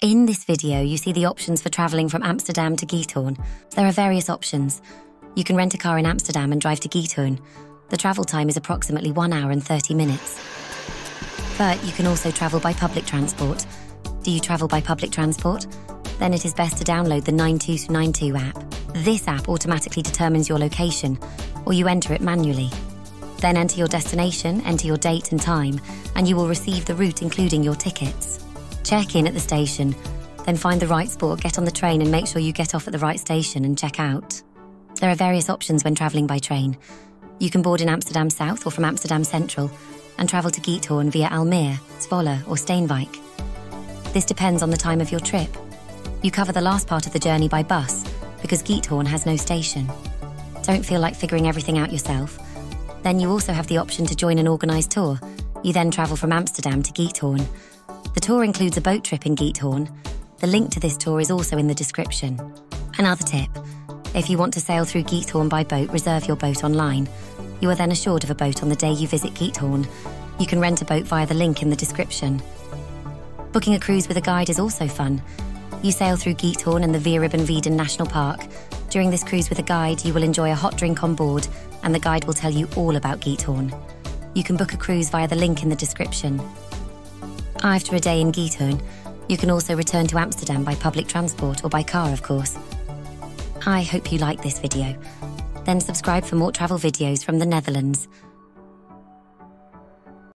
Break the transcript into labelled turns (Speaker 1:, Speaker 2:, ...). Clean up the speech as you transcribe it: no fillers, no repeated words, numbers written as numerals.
Speaker 1: In this video, you see the options for travelling from Amsterdam to Giethoorn. There are various options. You can rent a car in Amsterdam and drive to Giethoorn. The travel time is approximately 1 hour and 30 minutes. But you can also travel by public transport. Do you travel by public transport? Then it is best to download the 9292 app. This app automatically determines your location, or you enter it manually. Then enter your destination, enter your date and time, and you will receive the route including your tickets. Check in at the station, then find the right spot, get on the train and make sure you get off at the right station and check out. There are various options when travelling by train. You can board in Amsterdam South or from Amsterdam Central and travel to Giethoorn via Almere, Zwolle or Steenwijk. This depends on the time of your trip. You cover the last part of the journey by bus because Giethoorn has no station. Don't feel like figuring everything out yourself? Then you also have the option to join an organised tour. You then travel from Amsterdam to Giethoorn. The tour includes a boat trip in Giethoorn. The link to this tour is also in the description. Another tip: if you want to sail through Giethoorn by boat, reserve your boat online. You are then assured of a boat on the day you visit Giethoorn. You can rent a boat via the link in the description. Booking a cruise with a guide is also fun. You sail through Giethoorn and the Veeribbenveen National Park. During this cruise with a guide, you will enjoy a hot drink on board, and the guide will tell you all about Giethoorn. You can book a cruise via the link in the description. After a day in Giethoorn, you can also return to Amsterdam by public transport or by car, of course. I hope you liked this video. Then subscribe for more travel videos from the Netherlands.